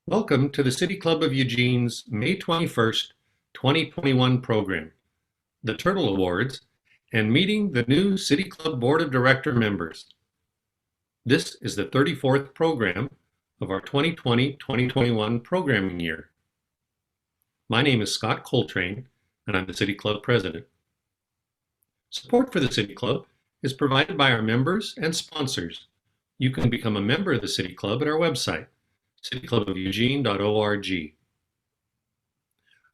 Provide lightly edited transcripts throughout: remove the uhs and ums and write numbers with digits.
Welcome to the City Club of Eugene's May 21st, 2021 program, the Turtle Awards, and meeting the new City Club Board of Director members. This is the 34th program of our 2020-2021 programming year. My name is Scott Coltrane, and I'm the City Club President. Support for the City Club is provided by our members and sponsors. You can become a member of the City Club at our website, cityclubofeugene.org.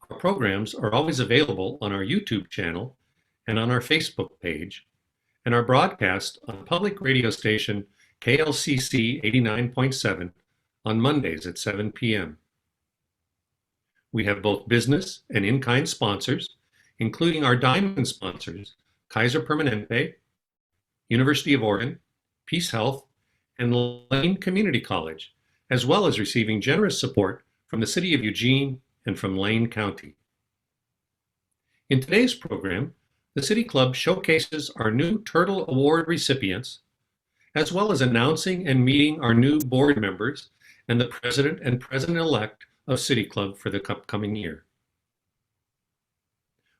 Our programs are always available on our YouTube channel and on our Facebook page, and are broadcast on public radio station KLCC 89.7 on Mondays at 7 p.m. We have both business and in-kind sponsors, including our diamond sponsors, Kaiser Permanente, University of Oregon, Peace Health, and Lane Community College, as well as receiving generous support from the City of Eugene and from Lane County. In today's program, the City Club showcases our new Turtle Award recipients, as well as announcing and meeting our new board members and the President and President-elect of City Club for the upcoming year.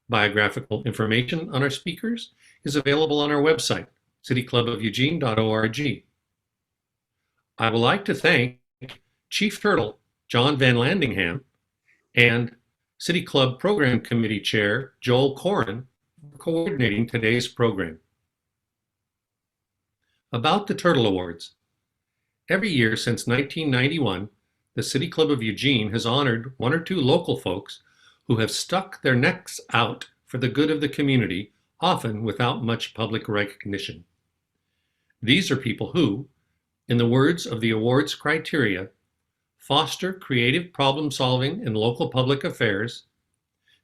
Biographical information on our speakers is available on our website, cityclubofeugene.org. I would like to thank Chief Turtle John Van Landingham and City Club Program Committee Chair Joel Corin for coordinating today's program. About the Turtle Awards. Every year since 1991, the City Club of Eugene has honored one or two local folks who have stuck their necks out for the good of the community, often without much public recognition. These are people who, in the words of the awards criteria, foster creative problem solving in local public affairs,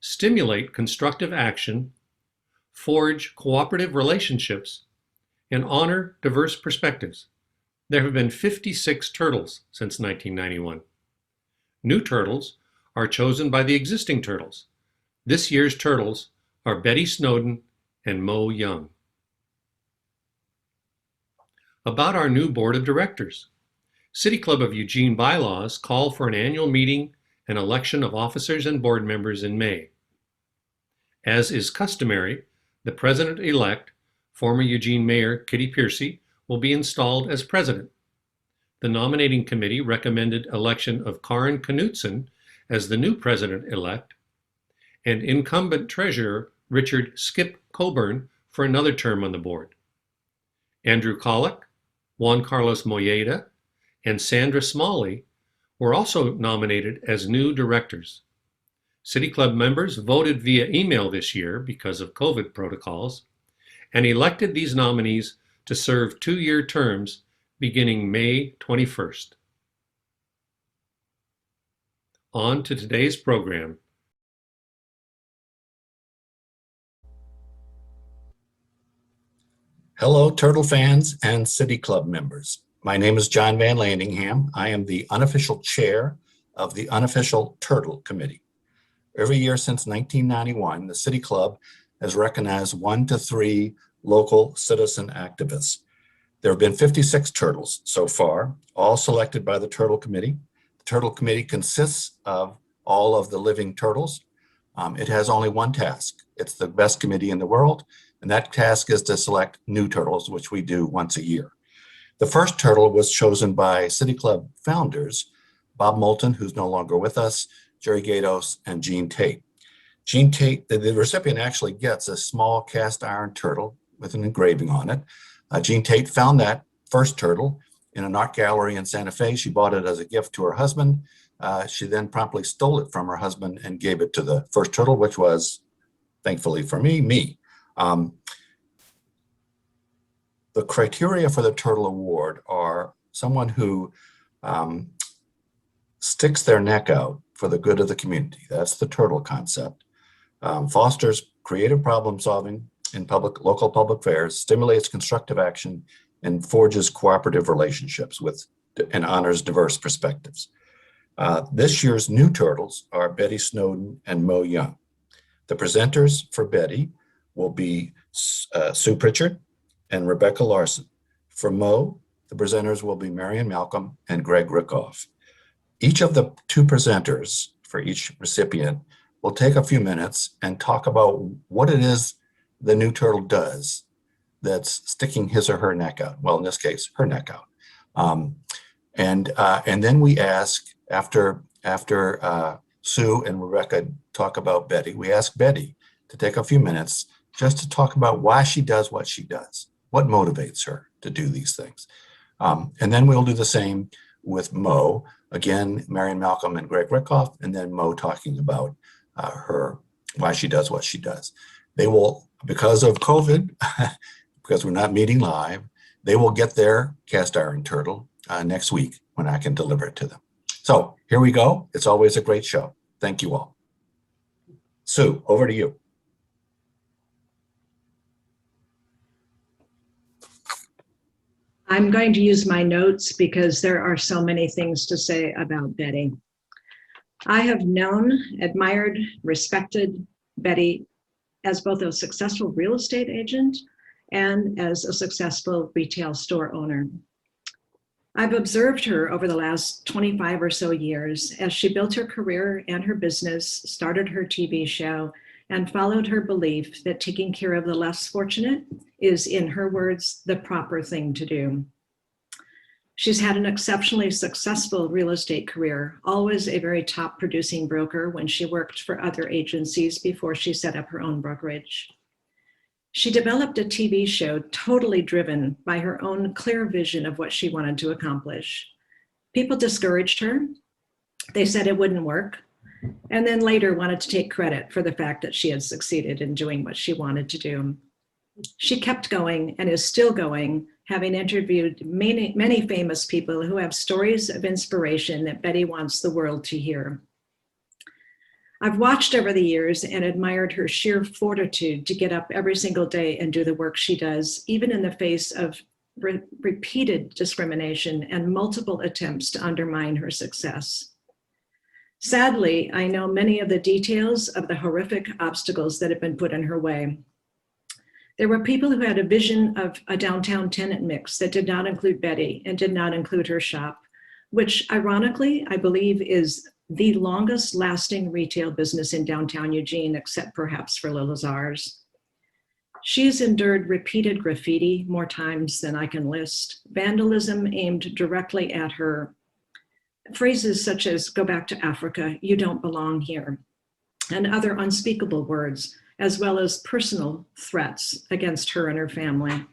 stimulate constructive action, forge cooperative relationships, and honor diverse perspectives. There have been 56 turtles since 1991. New turtles are chosen by the existing turtles. This year's turtles are Betty Snowden and Mo Young. About our new board of directors. City Club of Eugene bylaws call for an annual meeting and election of officers and board members in May. As is customary, the president-elect, former Eugene Mayor Kitty Piercy, will be installed as president. The nominating committee recommended election of Karen Knudsen as the new president-elect, and incumbent treasurer Richard Skip Coburn for another term on the board. Andrew Colic, Juan Carlos Moyeta, and Sandra Smalley were also nominated as new directors. City Club members voted via email this year because of COVID protocols and elected these nominees to serve 2-year terms beginning May 21st. On to today's program. Hello, Turtle fans and City Club members. My name is John Van Landingham. I am the unofficial chair of the Unofficial Turtle Committee. Every year since 1991, the City Club has recognized 1 to 3 local citizen activists. There have been 56 turtles so far, all selected by the Turtle Committee. The Turtle Committee consists of all of the living turtles. It has only one task. It's the best committee in the world, and that task is to select new turtles, which we do once a year. The first turtle was chosen by City Club founders, Bob Moulton, who's no longer with us, Jerry Gatos, and Gene Tate. Gene Tate, the recipient actually gets a small cast iron turtle with an engraving on it. Gene Tate found that first turtle in an art gallery in Santa Fe. She bought it as a gift to her husband. She then promptly stole it from her husband and gave it to the first turtle, which was, thankfully for me. The criteria for the Turtle Award are someone who sticks their neck out for the good of the community. That's the turtle concept. Fosters creative problem solving in local public affairs, stimulates constructive action, and forges cooperative relationships with and honors diverse perspectives. This year's new turtles are Betty Snowden and Mo Young. The presenters for Betty will be Sue Pritchard and Rebecca Larson. For Mo, the presenters will be Marion Malcolm and Greg Rickoff. Each of the two presenters for each recipient will take a few minutes and talk about what it is the new turtle does that's sticking his or her neck out. Well, in this case, her neck out. And then we ask, after Sue and Rebecca talk about Betty, we ask Betty to take a few minutes just to talk about why she does what she does, what motivates her to do these things. And then we'll do the same with Mo. Again, Marion Malcolm and Greg Rickoff, and then Mo talking about why she does what she does. They will, because of COVID, because we're not meeting live, they will get their cast iron turtle next week when I can deliver it to them. So here we go. It's always a great show. Thank you all. Sue, over to you. I'm going to use my notes because there are so many things to say about Betty. I have known, admired, respected Betty as both a successful real estate agent and as a successful retail store owner. I've observed her over the last 25 or so years as she built her career and her business, started her TV show, and followed her belief that taking care of the less fortunate is, in her words, the proper thing to do. She's had an exceptionally successful real estate career, always a very top producing broker when she worked for other agencies before she set up her own brokerage. She developed a TV show totally driven by her own clear vision of what she wanted to accomplish. People discouraged her. They said it wouldn't work, and then later wanted to take credit for the fact that she had succeeded in doing what she wanted to do. She kept going and is still going, having interviewed many famous people who have stories of inspiration that Betty wants the world to hear. I've watched over the years and admired her sheer fortitude to get up every single day and do the work she does, even in the face of repeated discrimination and multiple attempts to undermine her success. Sadly, I know many of the details of the horrific obstacles that have been put in her way. There were people who had a vision of a downtown tenant mix that did not include Betty and did not include her shop, which ironically, I believe is the longest lasting retail business in downtown Eugene, except perhaps for Lazar's. She's endured repeated graffiti more times than I can list, vandalism aimed directly at her, phrases such as "go back to Africa, you don't belong here," and other unspeakable words, as well as personal threats against her and her family.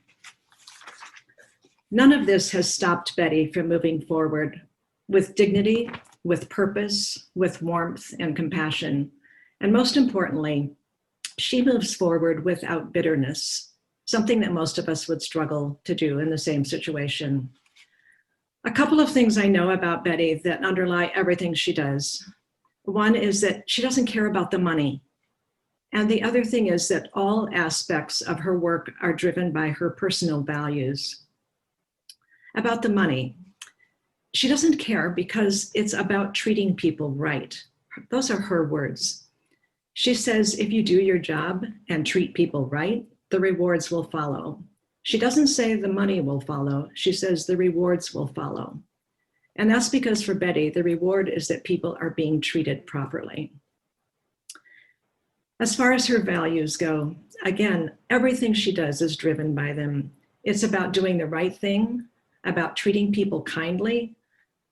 None of this has stopped Betty from moving forward with dignity, with purpose, with warmth and compassion. And most importantly, she moves forward without bitterness, something that most of us would struggle to do in the same situation. A couple of things I know about Betty that underlie everything she does. One is that she doesn't care about the money. And the other thing is that all aspects of her work are driven by her personal values. About the money, she doesn't care because it's about treating people right. Those are her words. She says, if you do your job and treat people right, the rewards will follow. She doesn't say the money will follow. She says the rewards will follow. And that's because for Betty, the reward is that people are being treated properly. As far as her values go, again, everything she does is driven by them. It's about doing the right thing, about treating people kindly,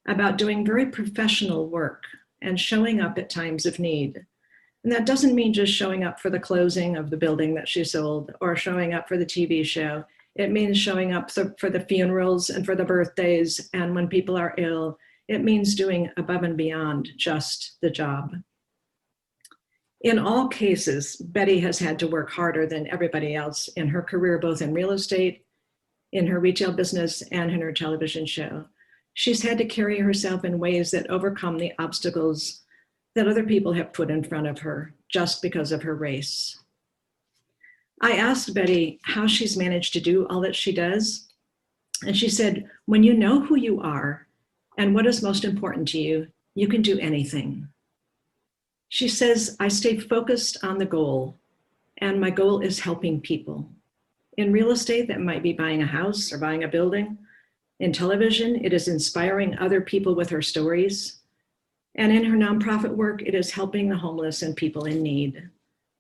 about doing very professional work and showing up at times of need. And that doesn't mean just showing up for the closing of the building that she sold or showing up for the TV show. It means showing up for the funerals and for the birthdays and when people are ill. It means doing above and beyond just the job. In all cases, Betty has had to work harder than everybody else in her career, both in real estate, in her retail business, and in her television show. She's had to carry herself in ways that overcome the obstacles that other people have put in front of her just because of her race. I asked Betty how she's managed to do all that she does. And she said, when you know who you are and what is most important to you, you can do anything. She says, I stay focused on the goal, and my goal is helping people. In real estate, that might be buying a house or buying a building. In television, it is inspiring other people with her stories. And in her nonprofit work, it is helping the homeless and people in need.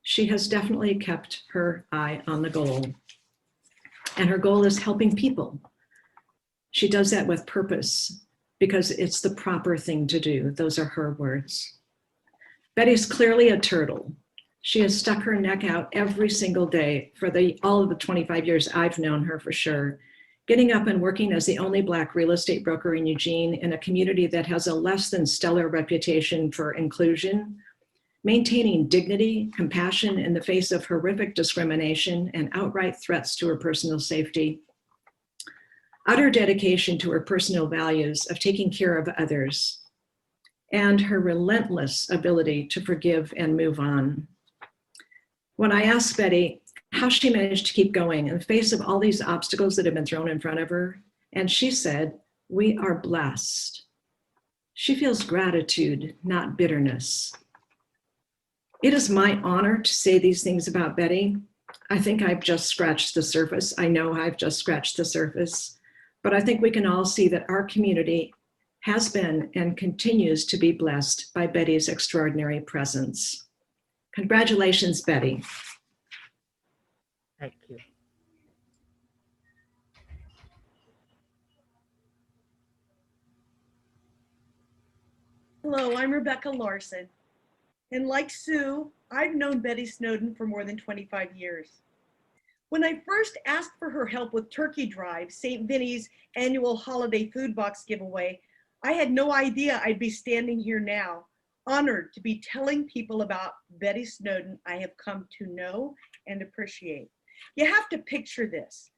She has definitely kept her eye on the goal. And her goal is helping people. She does that with purpose because it's the proper thing to do. Those are her words. Betty's clearly a turtle. She has stuck her neck out every single day for all of the 25 years I've known her, for sure, getting up and working as the only Black real estate broker in Eugene in a community that has a less than stellar reputation for inclusion, maintaining dignity, compassion in the face of horrific discrimination and outright threats to her personal safety, utter dedication to her personal values of taking care of others, and her relentless ability to forgive and move on. When I asked Betty how she managed to keep going in the face of all these obstacles that have been thrown in front of her, and she said, "We are blessed." She feels gratitude, not bitterness. It is my honor to say these things about Betty. I think I've just scratched the surface. I know I've just scratched the surface, but I think we can all see that our community has been and continues to be blessed by Betty's extraordinary presence. Congratulations, Betty. Thank you. Hello, I'm Rebecca Larson. And like Sue, I've known Betty Snowden for more than 25 years. When I first asked for her help with Turkey Drive, St. Vinny's annual holiday food box giveaway, I had no idea I'd be standing here now, honored to be telling people about Betty Snowden I have come to know and appreciate. You have to picture this.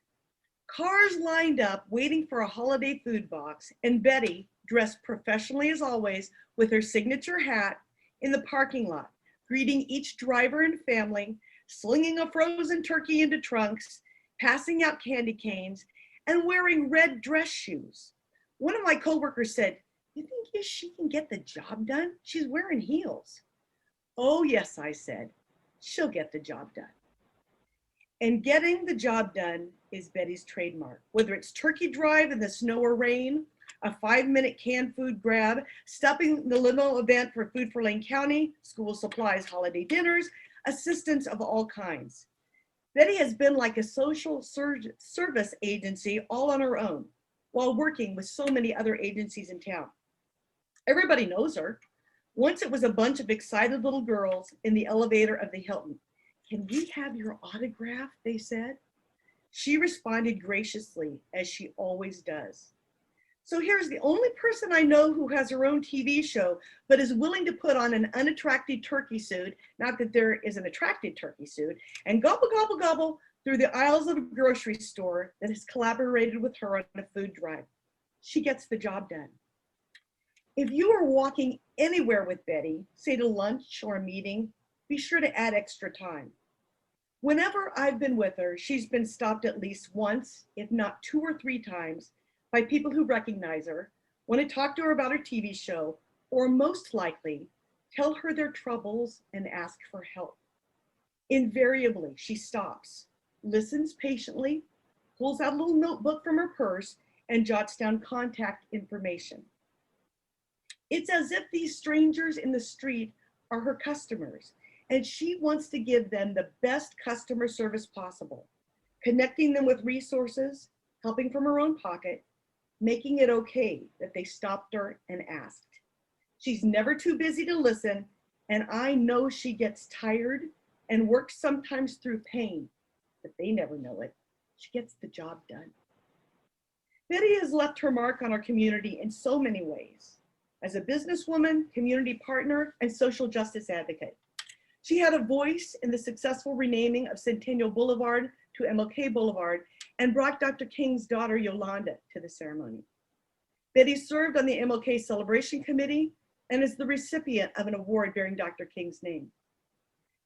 Cars lined up waiting for a holiday food box, and Betty, dressed professionally as always, with her signature hat in the parking lot, greeting each driver and family, slinging a frozen turkey into trunks, passing out candy canes, and wearing red dress shoes. One of my coworkers said, "You think she can get the job done? She's wearing heels." "Oh yes," I said, "she'll get the job done." And getting the job done is Betty's trademark. Whether it's Turkey Drive in the snow or rain, a 5-minute canned food grab, stopping the limo event for Food for Lane County, school supplies, holiday dinners, assistance of all kinds. Betty has been like a social service agency all on her own, while working with so many other agencies in town. Everybody knows her. Once it was a bunch of excited little girls in the elevator of the Hilton. "Can we have your autograph?" they said. She responded graciously, as she always does. So here's the only person I know who has her own TV show, but is willing to put on an unattractive turkey suit, not that there is an attractive turkey suit, and gobble, gobble, gobble through the aisles of a grocery store that has collaborated with her on a food drive. She gets the job done. If you are walking anywhere with Betty, say to lunch or a meeting, be sure to add extra time. Whenever I've been with her, she's been stopped at least once, if not 2 or 3 times, by people who recognize her, want to talk to her about her TV show, or most likely, tell her their troubles and ask for help. Invariably, she stops, listens patiently, pulls out a little notebook from her purse, and jots down contact information. It's as if these strangers in the street are her customers, and she wants to give them the best customer service possible, connecting them with resources, helping from her own pocket, making it okay that they stopped her and asked. She's never too busy to listen, and I know she gets tired and works sometimes through pain, but they never know it. She gets the job done. Betty has left her mark on our community in so many ways. As a businesswoman, community partner, and social justice advocate. She had a voice in the successful renaming of Centennial Boulevard to MLK Boulevard and brought Dr. King's daughter, Yolanda, to the ceremony. Betty served on the MLK Celebration Committee and is the recipient of an award bearing Dr. King's name.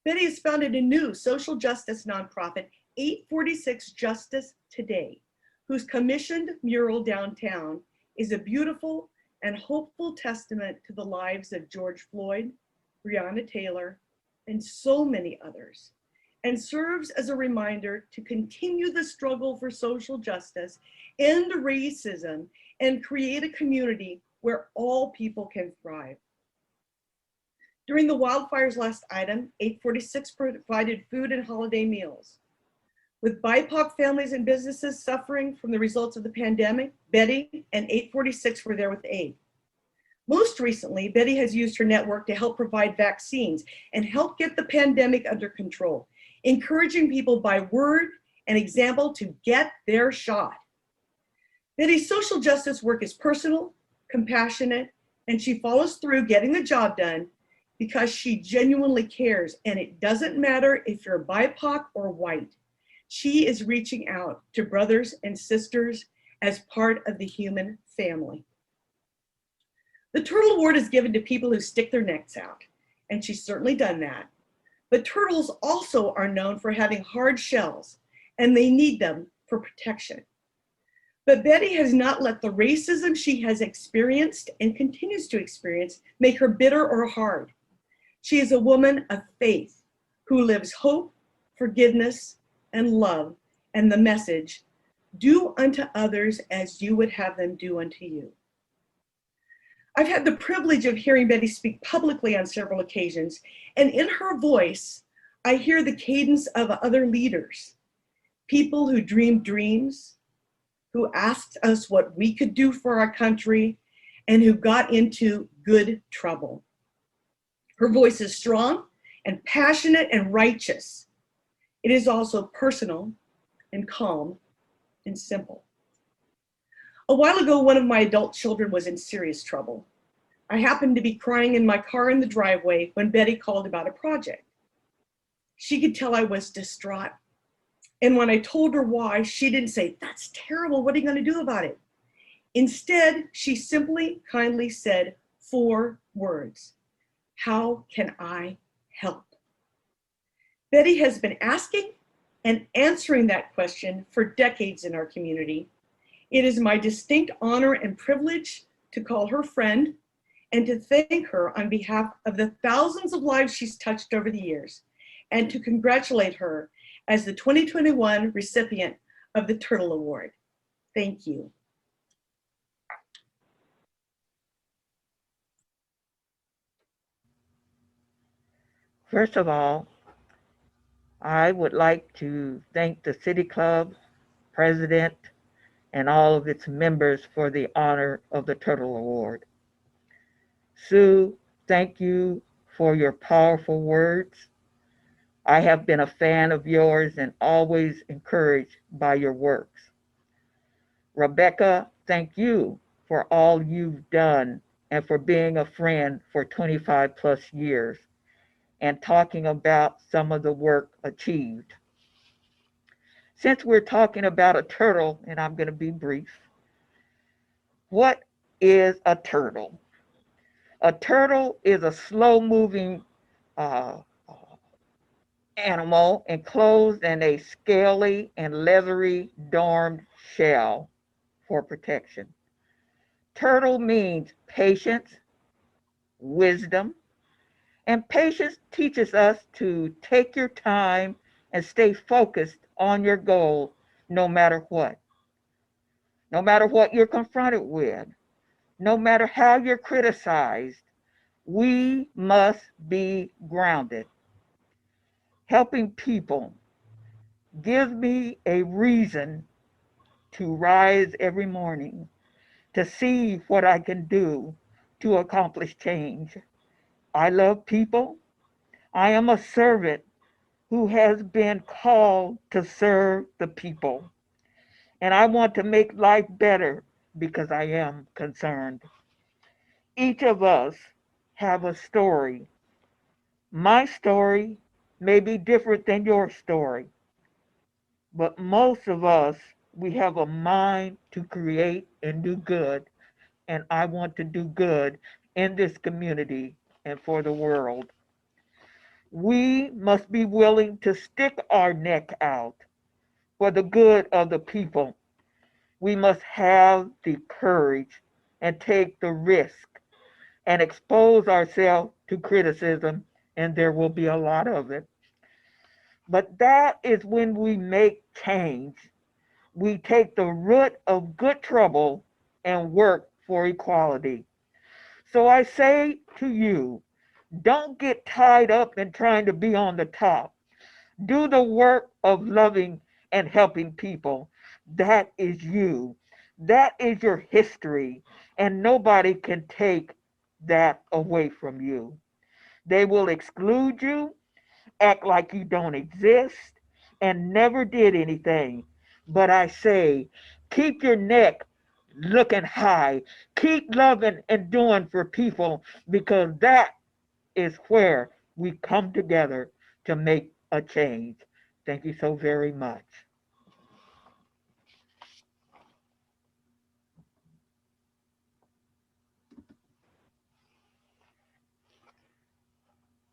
Betty has founded a new social justice nonprofit, 846 Justice Today, whose commissioned mural downtown is a beautiful and hopeful testament to the lives of George Floyd, Breonna Taylor, and so many others, and serves as a reminder to continue the struggle for social justice, end racism, and create a community where all people can thrive. During the wildfires last item, 846 provided food and holiday meals. With BIPOC families and businesses suffering from the results of the pandemic, Betty and 846 were there with aid. Most recently, Betty has used her network to help provide vaccines and help get the pandemic under control, encouraging people by word and example to get their shot. Betty's social justice work is personal, compassionate, and she follows through getting the job done because she genuinely cares, and it doesn't matter if you're BIPOC or white. She is reaching out to brothers and sisters as part of the human family. The Turtle Award is given to people who stick their necks out, and she's certainly done that. But turtles also are known for having hard shells, and they need them for protection. But Betty has not let the racism she has experienced and continues to experience make her bitter or hard. She is a woman of faith who lives hope, forgiveness, and love, and the message, do unto others as you would have them do unto you. I've had the privilege of hearing Betty speak publicly on several occasions, and in her voice, I hear the cadence of other leaders, people who dreamed dreams, who asked us what we could do for our country, and who got into good trouble. Her voice is strong and passionate and righteous. It is also personal and calm and simple. A while ago, one of my adult children was in serious trouble. I happened to be crying in my car in the driveway when Betty called about a project. She could tell I was distraught. And when I told her why, she didn't say, "That's terrible, what are you going to do about it?" Instead, she simply, kindly said 4 words: "How can I help?" Betty has been asking and answering that question for decades in our community. It is my distinct honor and privilege to call her friend and to thank her on behalf of the thousands of lives she's touched over the years, and to congratulate her as the 2021 recipient of the Turtle Award. Thank you. First of all, I would like to thank the City Club, President, and all of its members for the honor of the Turtle Award. Sue, thank you for your powerful words. I have been a fan of yours and always encouraged by your works. Rebecca, thank you for all you've done and for being a friend for 25 plus years and talking about some of the work achieved. Since we're talking about a turtle, and I'm going to be brief, what is a turtle? A turtle is a slow-moving uh, animal enclosed in a scaly and leathery domed shell for protection. Turtle means patience, wisdom, and patience teaches us to take your time and stay focused on your goal no matter what. No matter what you're confronted with, no matter how you're criticized, we must be grounded. Helping people gives me a reason to rise every morning, to see what I can do to accomplish change. I love people. I am a servant who has been called to serve the people. And I want to make life better because I am concerned. Each of us have a story. My story may be different than your story, but most of us, we have a mind to create and do good. And I want to do good in this community and for the world. We must be willing to stick our neck out for the good of the people. We must have the courage and take the risk and expose ourselves to criticism, and there will be a lot of it. But that is when we make change. We take the root of good trouble and work for equality. So I say to you, Don't get tied up in trying to be on the top. Do the work of loving and helping people. That is you. That is your history. And nobody can take that away from you. They will exclude you, act like you don't exist, and never did anything. But I say, keep your neck looking high. Keep loving and doing for people because that is where we come together to make a change. Thank you so very much.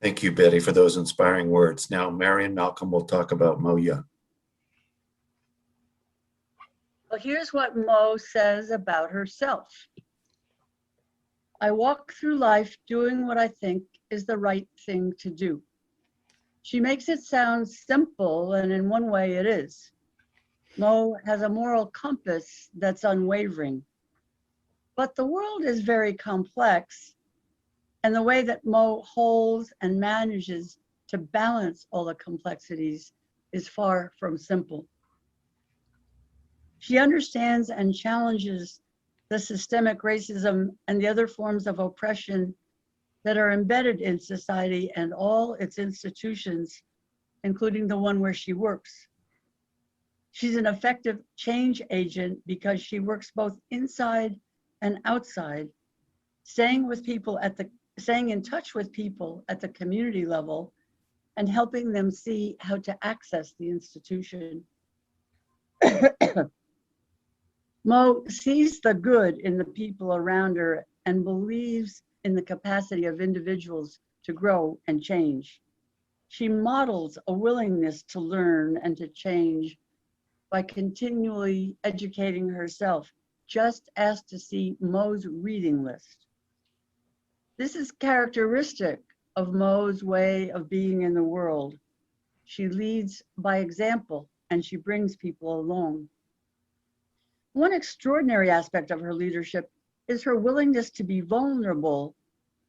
Thank you, Betty, for those inspiring words. Now, Marion Malcolm will talk about Moya. Well, here's what Mo says about herself. I walk through life doing what I think is the right thing to do. She makes it sound simple, and in one way it is. Mo has a moral compass that's unwavering. But the world is very complex, and the way that Mo holds and manages to balance all the complexities is far from simple. She understands and challenges the systemic racism and the other forms of oppression that are embedded in society and all its institutions, including the one where she works. She's an effective change agent because she works both inside and outside, staying in touch with people at the community level and helping them see how to access the institution. Mo sees the good in the people around her and believes in the capacity of individuals to grow and change. She models a willingness to learn and to change by continually educating herself. Just ask to see Mo's reading list. This is characteristic of Mo's way of being in the world. She leads by example and she brings people along. One extraordinary aspect of her leadership is her willingness to be vulnerable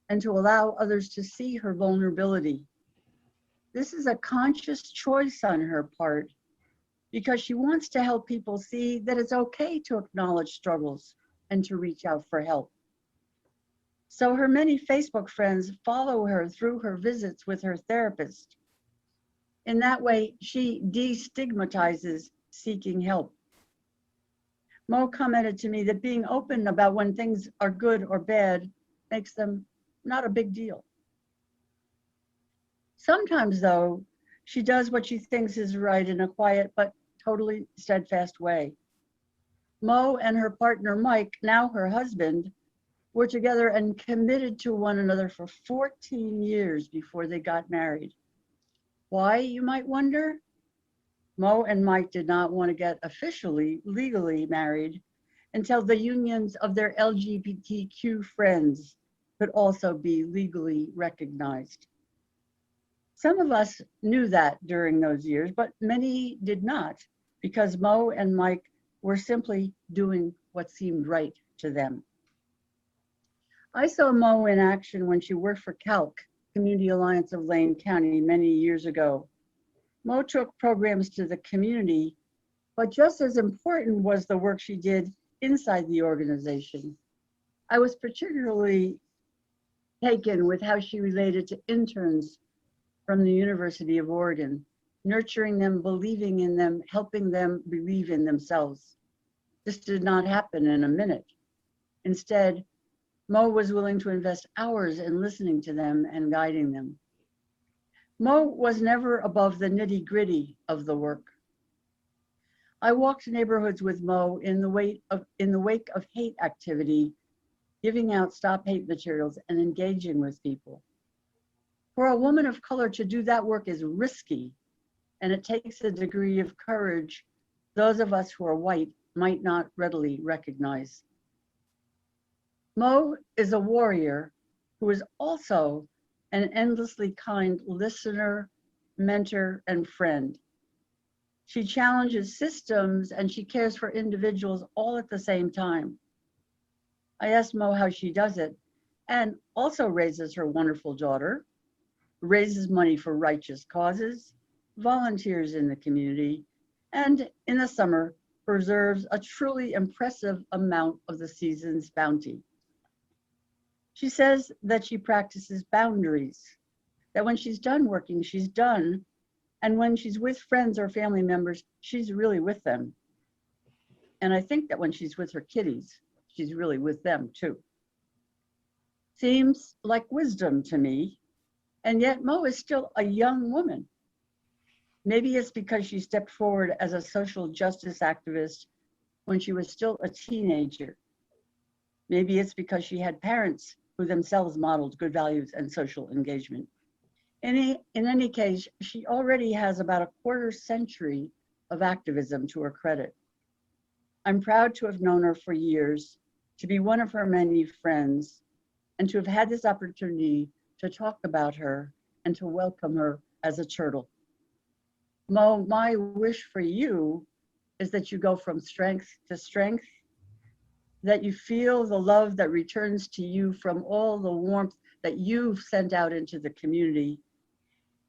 and to allow others to see her vulnerability. This is a conscious choice on her part because she wants to help people see that it's okay to acknowledge struggles and to reach out for help. So her many Facebook friends follow her through her visits with her therapist. In that way, she destigmatizes seeking help. Mo commented to me that being open about when things are good or bad makes them not a big deal. Sometimes, though, she does what she thinks is right in a quiet but totally steadfast way. Mo and her partner, Mike, now her husband, were together and committed to one another for 14 years before they got married. Why, you might wonder? Mo and Mike did not want to get officially, legally married until the unions of their LGBTQ friends could also be legally recognized. Some of us knew that during those years, but many did not, because Mo and Mike were simply doing what seemed right to them. I saw Mo in action when she worked for Colic, Community Alliance of Lane County, many years ago. Mo took programs to the community, but just as important was the work she did inside the organization. I was particularly taken with how she related to interns from the University of Oregon, nurturing them, believing in them, helping them believe in themselves. This did not happen in a minute. Instead, Mo was willing to invest hours in listening to them and guiding them. Mo was never above the nitty-gritty of the work. I walked neighborhoods with Mo in the wake of hate activity, giving out stop hate materials and engaging with people. For a woman of color to do that work is risky, and it takes a degree of courage those of us who are white might not readily recognize. Mo is a warrior who is also an endlessly kind listener, mentor, and friend. She challenges systems and she cares for individuals all at the same time. I asked Mo how she does it, and also raises her wonderful daughter, raises money for righteous causes, volunteers in the community, and in the summer preserves a truly impressive amount of the season's bounty. She says that she practices boundaries, that when she's done working, she's done, and when she's with friends or family members, she's really with them. And I think that when she's with her kiddies, she's really with them too. Seems like wisdom to me, and yet Mo is still a young woman. Maybe it's because she stepped forward as a social justice activist when she was still a teenager. Maybe it's because she had parents who themselves modeled good values and social engagement. In any case, she already has about a quarter century of activism to her credit. I'm proud to have known her for years, to be one of her many friends, and to have had this opportunity to talk about her and to welcome her as a turtle. Mo, my wish for you is that you go from strength to strength, that you feel the love that returns to you from all the warmth that you've sent out into the community,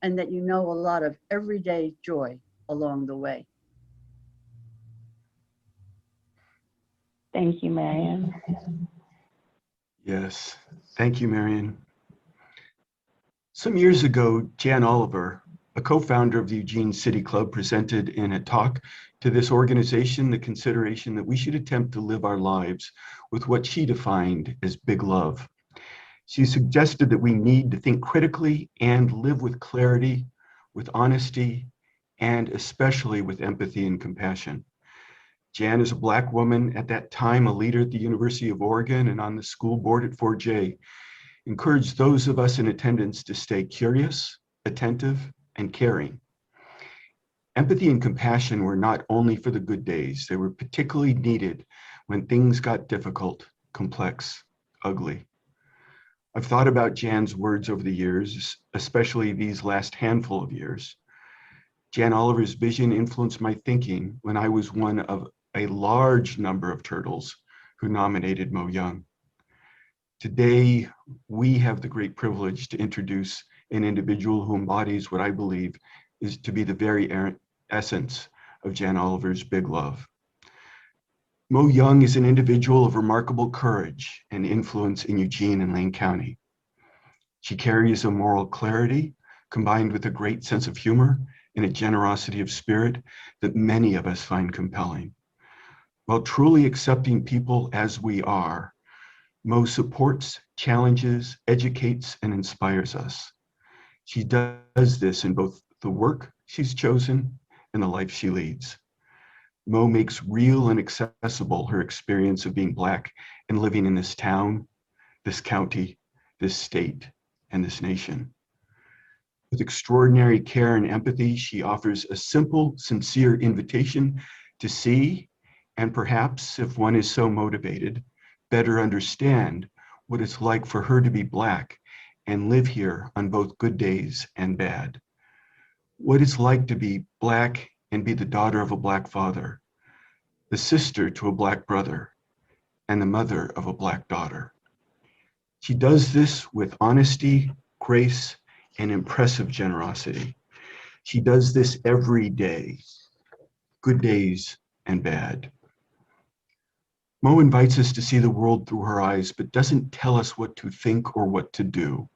and that you know a lot of everyday joy along the way. Thank you, Marion. Yes, thank you, Marion. Some years ago, Jan Oliver, a co-founder of the Eugene City Club, presented in a talk to this organization the consideration that we should attempt to live our lives with what she defined as big love. She suggested that we need to think critically and live with clarity, with honesty, and especially with empathy and compassion. Jan is a Black woman, at that time a leader at the University of Oregon and on the school board at 4J, encouraged those of us in attendance to stay curious, attentive, and caring. Empathy and compassion were not only for the good days, they were particularly needed when things got difficult, complex, ugly. I've thought about Jan's words over the years, especially these last handful of years. Jan Oliver's vision influenced my thinking when I was one of a large number of turtles who nominated Mo Young. Today, we have the great privilege to introduce an individual who embodies what I believe is to be the very essence of Jan Oliver's big love. Mo Young is an individual of remarkable courage and influence in Eugene and Lane County. She carries a moral clarity combined with a great sense of humor and a generosity of spirit that many of us find compelling. While truly accepting people as we are, Mo supports, challenges, educates, and inspires us. She does this in both the work she's chosen and the life she leads. Mo makes real and accessible her experience of being Black and living in this town, this county, this state, and this nation. With extraordinary care and empathy, she offers a simple, sincere invitation to see, and perhaps, if one is so motivated, better understand what it's like for her to be Black and live here on both good days and bad. What it's like to be Black and be the daughter of a Black father, the sister to a Black brother, and the mother of a Black daughter. She does this with honesty, grace, and impressive generosity. She does this every day, good days and bad. Mo invites us to see the world through her eyes, but doesn't tell us what to think or what to do.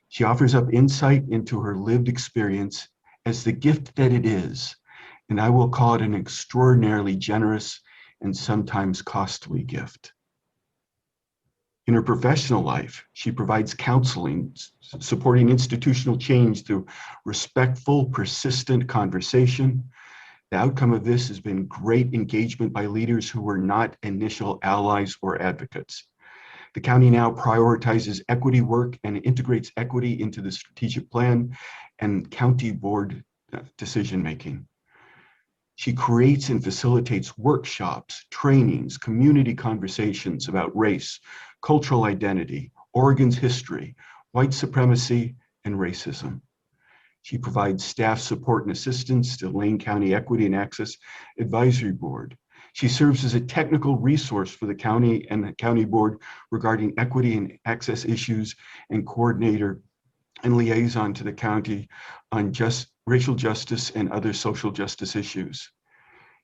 She offers up insight into her lived experience as the gift that it is, and I will call it an extraordinarily generous and sometimes costly gift. In her professional life, she provides counseling, supporting institutional change through respectful, persistent conversation. The outcome of this has been great engagement by leaders who were not initial allies or advocates. The county now prioritizes equity work and integrates equity into the strategic plan and county board decision-making. She creates and facilitates workshops, trainings, community conversations about race, cultural identity, Oregon's history, white supremacy, and racism. She provides staff support and assistance to Lane County Equity and Access Advisory Board. She serves as a technical resource for the county and the county board regarding equity and access issues, and coordinator and liaison to the county on racial justice and other social justice issues.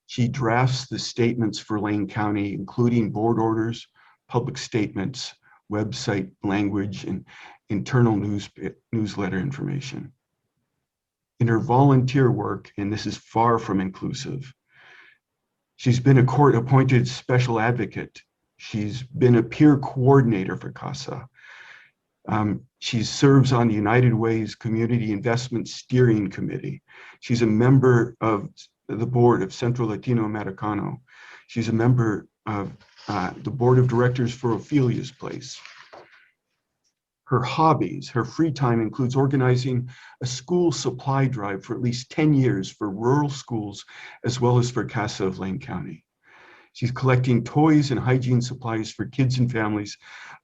She drafts the statements for Lane County, including board orders, public statements, website language, and internal newsletter information. In her volunteer work, and this is far from inclusive, she's been a court-appointed special advocate. She's been a peer coordinator for CASA. She serves on the United Way's Community Investment Steering Committee. She's a member of the board of Centro Latino Americano. She's a member of the board of directors for Ophelia's Place. Her hobbies, her free time includes organizing a school supply drive for at least 10 years for rural schools, as well as for CASA of Lane County. She's collecting toys and hygiene supplies for kids and families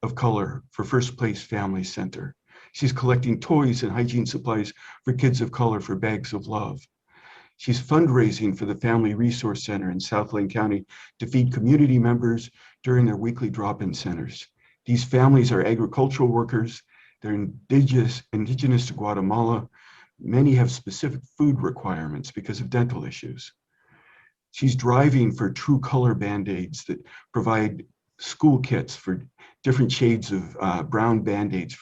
of color for First Place Family Center. She's collecting toys and hygiene supplies for kids of color for Bags of Love. She's fundraising for the Family Resource Center in South Lane County to feed community members during their weekly drop-in centers. These families are agricultural workers. They're indigenous to Guatemala. Many have specific food requirements because of dental issues. She's driving for True Color Band-Aids that provide school kits for different shades of brown Band-Aids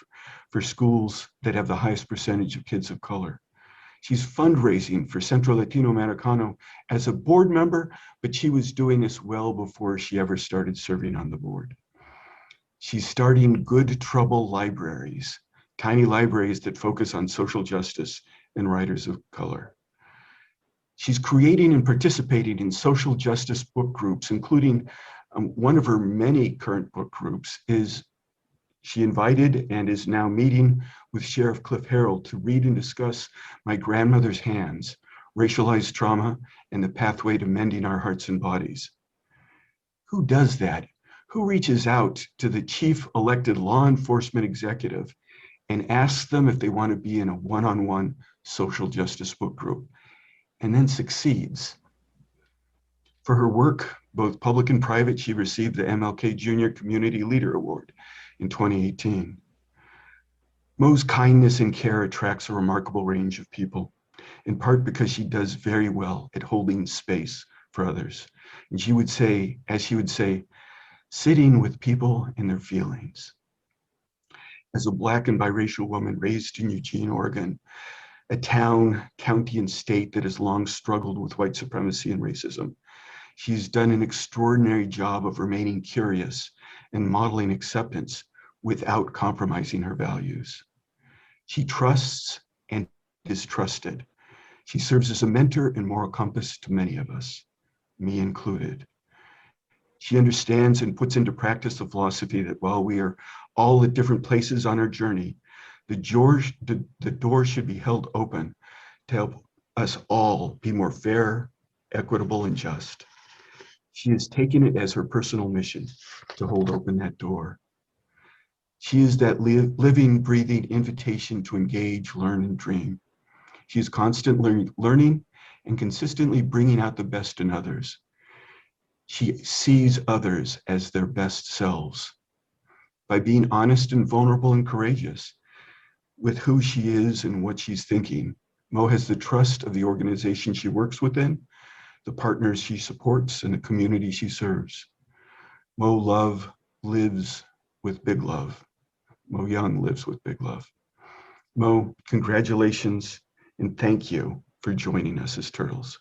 for schools that have the highest percentage of kids of color. She's fundraising for Centro Latino Americano as a board member, but she was doing this well before she ever started serving on the board. She's starting Good Trouble libraries, tiny libraries that focus on social justice and writers of color. She's creating and participating in social justice book groups, including one of her many current book groups is she invited and is now meeting with Sheriff Cliff Harrell to read and discuss My Grandmother's Hands, Racialized Trauma and the Pathway to Mending Our Hearts and Bodies. Who does that? Who reaches out to the chief elected law enforcement executive and asks them if they want to be in a one-on-one social justice book group, and then succeeds? For her work, both public and private, she received the MLK Junior Community Leader Award in 2018. Mo's kindness and care attracts a remarkable range of people, in part because she does very well at holding space for others. And she would say, as she would say, sitting with people and their feelings. As a Black and biracial woman raised in Eugene, Oregon, a town, county, and state that has long struggled with white supremacy and racism, she's done an extraordinary job of remaining curious and modeling acceptance without compromising her values. She trusts and is trusted. She serves as a mentor and moral compass to many of us, me included. She understands and puts into practice the philosophy that while we are all at different places on our journey, the door should be held open to help us all be more fair, equitable, and just. She has taken it as her personal mission to hold open that door. She is that living, breathing invitation to engage, learn, and dream. She is constantly learning and consistently bringing out the best in others. She sees others as their best selves. By being honest and vulnerable and courageous with who she is and what she's thinking, Mo has the trust of the organization she works within, the partners she supports, and the community she serves. Mo Love lives with big love. Mo Young lives with big love. Mo, congratulations and thank you for joining us as Turtles.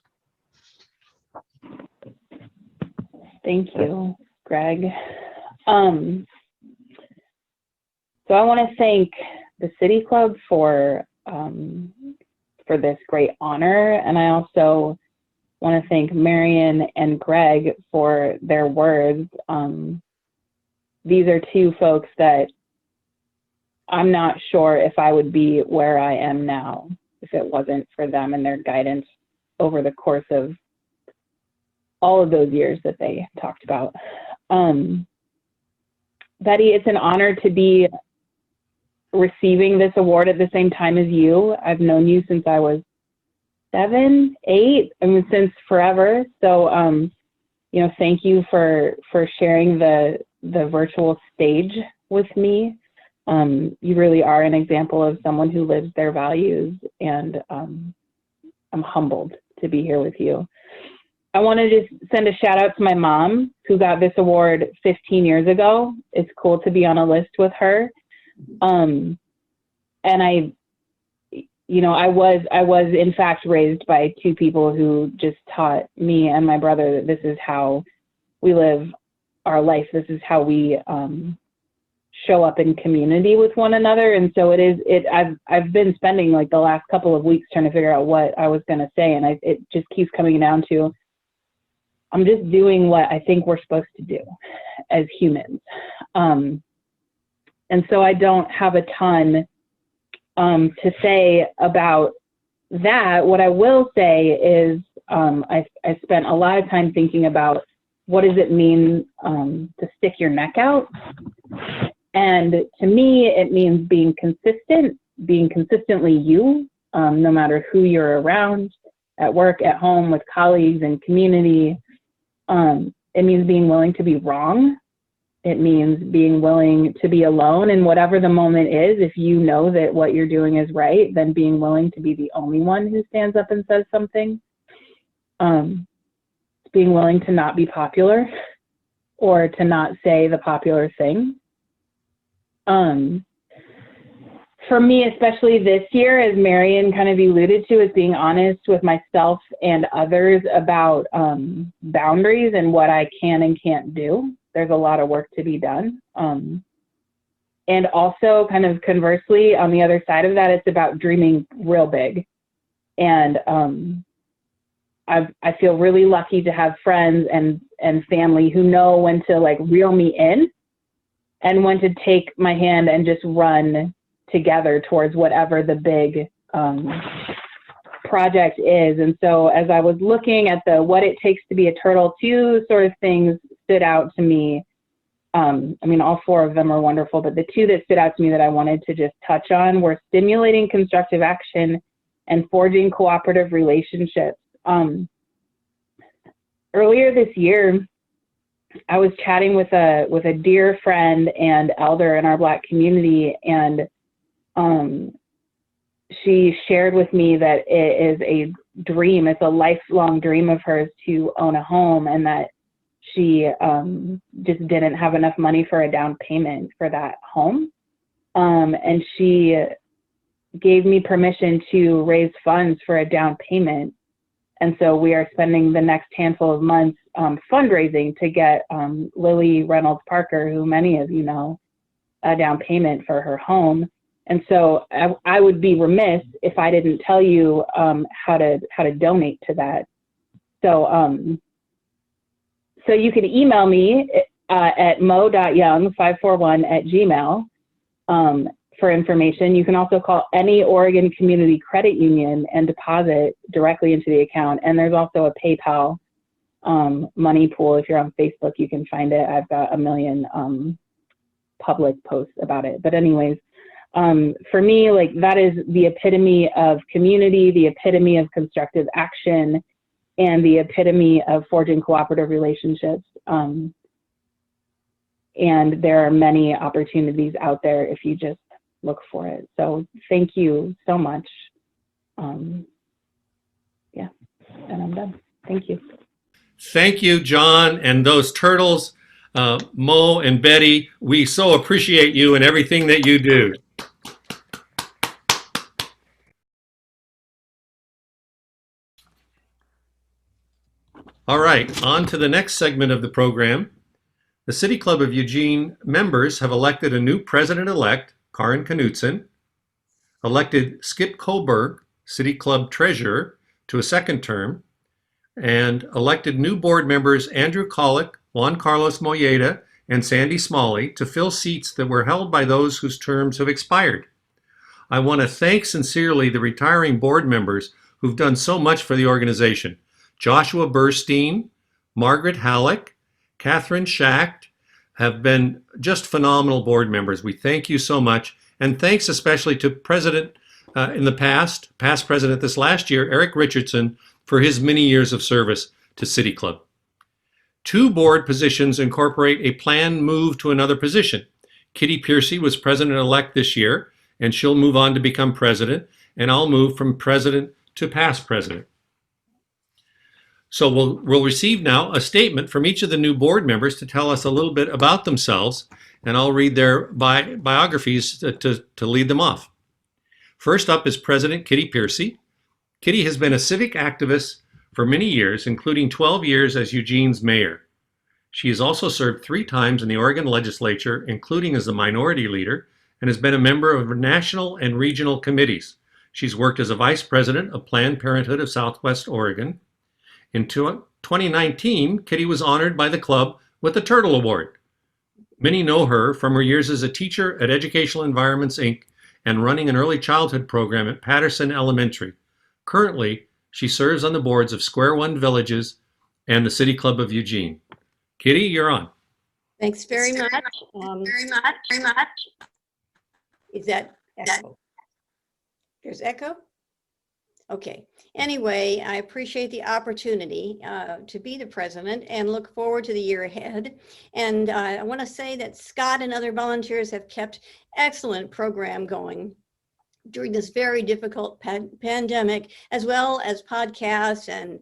Thank you, Greg. So I want to thank the City Club for this great honor, and I also want to thank Marion and Greg for their words. These are two folks that I'm not sure if I would be where I am now if it wasn't for them and their guidance over the course of all of those years that they talked about. Betty, it's an honor to be receiving this award at the same time as you. I've known you since I was 7, 8, I mean, since forever. So, thank you for sharing the virtual stage with me. You really are an example of someone who lives their values, and I'm humbled to be here with you. I want to just send a shout out to my mom, who got this award 15 years ago. It's cool to be on a list with her. And I was in fact raised by two people who just taught me and my brother that this is how we live our life. This is how we show up in community with one another. And so I've been spending like the last couple of weeks trying to figure out what I was going to say. And it just keeps coming down to, I'm just doing what I think we're supposed to do as humans. And so I don't have a ton to say about that. What I will say is I spent a lot of time thinking about what does it mean to stick your neck out. And to me, it means being consistent, being consistently you, no matter who you're around, at work, at home, with colleagues and community. It means being willing to be wrong. It means being willing to be alone in whatever the moment is. If you know that what you're doing is right, then being willing to be the only one who stands up and says something. Being willing to not be popular or to not say the popular thing. For me, especially this year, as Marion kind of alluded to, is being honest with myself and others about boundaries and what I can and can't do. There's a lot of work to be done. And also, kind of conversely, on the other side of that, it's about dreaming real big. And I feel really lucky to have friends and family who know when to like reel me in and when to take my hand and just run together towards whatever the big project is. And so as I was looking at the what it takes to be a turtle, two sort of things stood out to me. I mean, all four of them are wonderful, but the two that stood out to me that I wanted to just touch on were stimulating constructive action and forging cooperative relationships. Earlier this year, I was chatting with a dear friend and elder in our Black community, and she shared with me that it is a dream, it's a lifelong dream of hers to own a home, and that she just didn't have enough money for a down payment for that home. And she gave me permission to raise funds for a down payment. And so we are spending the next handful of months fundraising to get Lily Reynolds Parker, who many of you know, a down payment for her home. And so I would be remiss if I didn't tell you how to donate to that. So you can email me at mo.young541@gmail.com for information. You can also call any Oregon Community Credit Union and deposit directly into the account. And there's also a PayPal money pool. If you're on Facebook, you can find it. I've got a million public posts about it. But anyways, for me, like, that is the epitome of community, the epitome of constructive action, and the epitome of forging cooperative relationships. And there are many opportunities out there if you just look for it. So thank you so much. Yeah, and I'm done. Thank you. Thank you, John, and those turtles, Mo and Betty. We so appreciate you and everything that you do. All right, on to the next segment of the program. The City Club of Eugene members have elected a new president-elect, Karin Knudsen, elected Skip Koberg, City Club Treasurer, to a second term, and elected new board members Andrew Colic, Juan Carlos Moyeta, and Sandy Smalley to fill seats that were held by those whose terms have expired. I want to thank sincerely the retiring board members who've done so much for the organization. Joshua Burstein, Margaret Halleck, Catherine Schacht have been just phenomenal board members. We thank you so much. And thanks especially to President in the past president this last year, Eric Richardson, for his many years of service to City Club. 2 board positions incorporate a planned move to another position. Kitty Piercy was president-elect this year, and she'll move on to become president, and I'll move from president to past president. So we'll receive now a statement from each of the new board members to tell us a little bit about themselves, and I'll read their biographies to lead them off. First up is President Kitty Piercy. Kitty has been a civic activist for many years, including 12 years as Eugene's mayor. She has also served 3 times in the Oregon legislature, including as the minority leader, and has been a member of national and regional committees. She's worked as a vice president of Planned Parenthood of Southwest Oregon. In 2019, Kitty was honored by the club with the Turtle Award. Many know her from her years as a teacher at Educational Environments, Inc. and running an early childhood program at Patterson Elementary. Currently, she serves on the boards of Square One Villages and the City Club of Eugene. Kitty, you're on. Thanks very much. Very much. Is that echo? There's echo? Okay. Anyway, I appreciate the opportunity to be the president and look forward to the year ahead. And I want to say that Scott and other volunteers have kept excellent program going during this very difficult pandemic, as well as podcasts and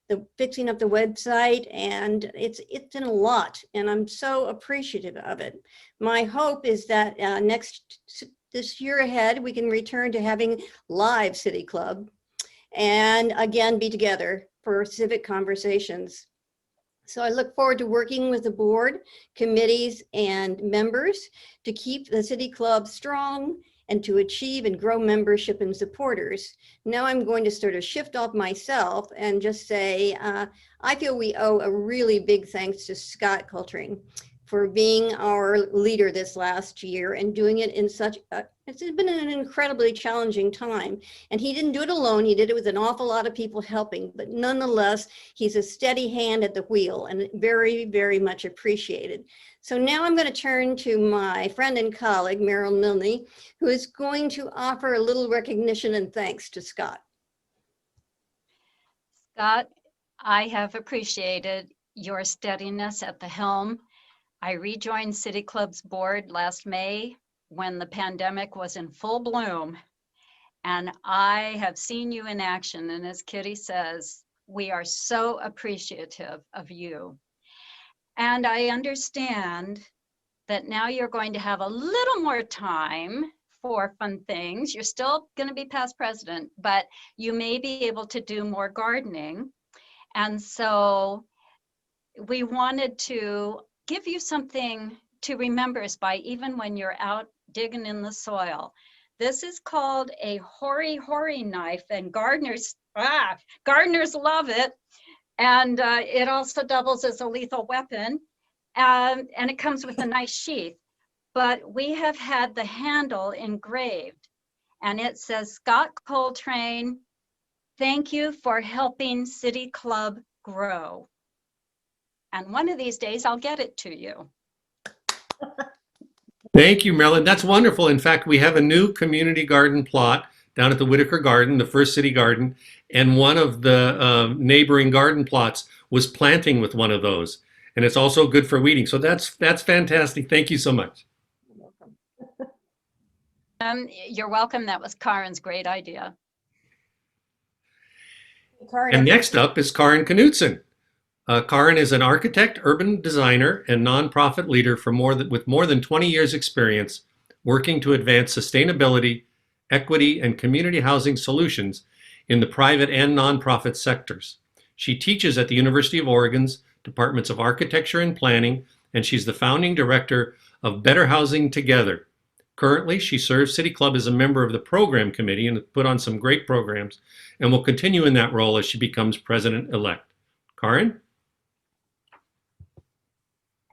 the fixing up the website, and it's been a lot, and I'm so appreciative of it. My hope is that this year ahead, we can return to having live City Club and again be together for civic conversations. So I look forward to working with the board, committees, and members to keep the City Club strong and to achieve and grow membership and supporters. Now I'm going to sort of shift off myself and just say, I feel we owe a really big thanks to Scott Coltrane for being our leader this last year and doing it in such it's been an incredibly challenging time. And he didn't do it alone. He did it with an awful lot of people helping, but nonetheless, he's a steady hand at the wheel and very, very much appreciated. So now I'm going to turn to my friend and colleague, Meryl Milne, who is going to offer a little recognition and thanks to Scott. Scott, I have appreciated your steadiness at the helm. I rejoined City Club's board last May when the pandemic was in full bloom, and I have seen you in action. And as Kitty says, we are so appreciative of you. And I understand that now you're going to have a little more time for fun things. You're still going to be past president, but you may be able to do more gardening. And so we wanted to give you something to remember us by, even when you're out digging in the soil. This is called a hori knife, and gardeners love it. And it also doubles as a lethal weapon, and it comes with a nice sheath. But we have had the handle engraved, and it says, Scott Coltrane, thank you for helping City Club grow. And one of these days, I'll get it to you. Thank you, Marilyn. That's wonderful. In fact, we have a new community garden plot down at the Whitaker Garden, the first city garden, and one of the neighboring garden plots was planting with one of those. And it's also good for weeding. So that's fantastic. Thank you so much. You're welcome. That was Karin's great idea. And next up is Karin Knudsen. Karin is an architect, urban designer, and nonprofit leader with more than 20 years experience working to advance sustainability, equity, and community housing solutions in the private and nonprofit sectors. She teaches at the University of Oregon's Departments of Architecture and Planning, and she's the founding director of Better Housing Together. Currently, she serves City Club as a member of the program committee and has put on some great programs, and will continue in that role as she becomes president-elect. Karin?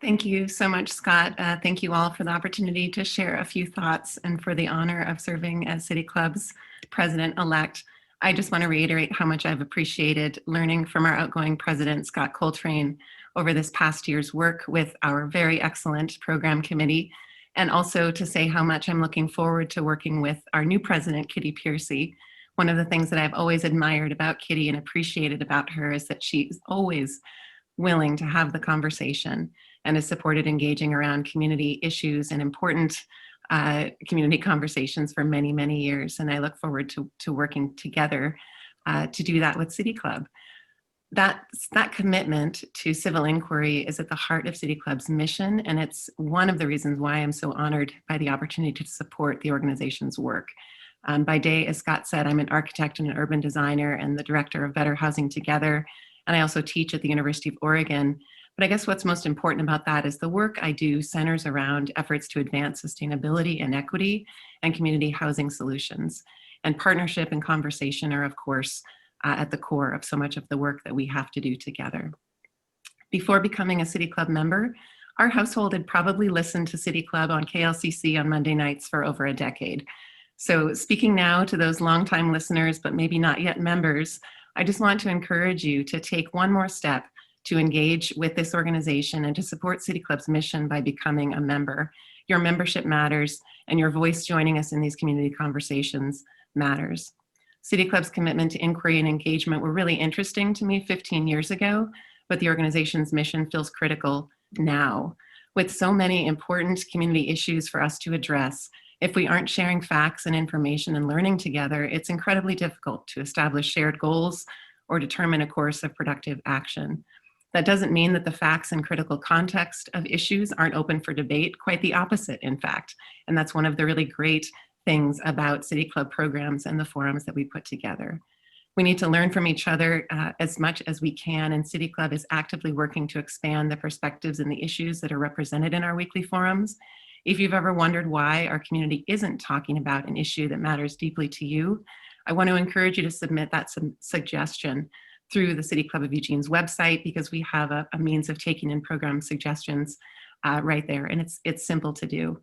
Thank you so much, Scott. Thank you all for the opportunity to share a few thoughts and for the honor of serving as City Club's president-elect. I just want to reiterate how much I've appreciated learning from our outgoing president, Scott Coltrane, over this past year's work with our very excellent program committee, and also to say how much I'm looking forward to working with our new president, Kitty Piercy. One of the things that I've always admired about Kitty and appreciated about her is that she's always willing to have the conversation and has supported engaging around community issues and important community conversations for many, many years. And I look forward to working together to do that with City Club. That commitment to civil inquiry is at the heart of City Club's mission, and it's one of the reasons why I'm so honored by the opportunity to support the organization's work. By day, as Scott said, I'm an architect and an urban designer and the director of Better Housing Together, and I also teach at the University of Oregon. But I guess what's most important about that is the work I do centers around efforts to advance sustainability and equity and community housing solutions. And partnership and conversation are, of course, at the core of so much of the work that we have to do together. Before becoming a City Club member, our household had probably listened to City Club on KLCC on Monday nights for over a decade. So speaking now to those longtime listeners, but maybe not yet members, I just want to encourage you to take one more step to engage with this organization and to support City Club's mission by becoming a member. Your membership matters, and your voice joining us in these community conversations matters. City Club's commitment to inquiry and engagement were really interesting to me 15 years ago, but the organization's mission feels critical now. With so many important community issues for us to address, if we aren't sharing facts and information and learning together, it's incredibly difficult to establish shared goals or determine a course of productive action. That doesn't mean that the facts and critical context of issues aren't open for debate, quite the opposite, in fact. And that's one of the really great things about City Club programs and the forums that we put together. We need to learn from each other as much as we can, and City Club is actively working to expand the perspectives and the issues that are represented in our weekly forums. If you've ever wondered why our community isn't talking about an issue that matters deeply to you, I want to encourage you to submit that suggestion through the City Club of Eugene's website, because we have a means of taking in program suggestions right there, and it's simple to do.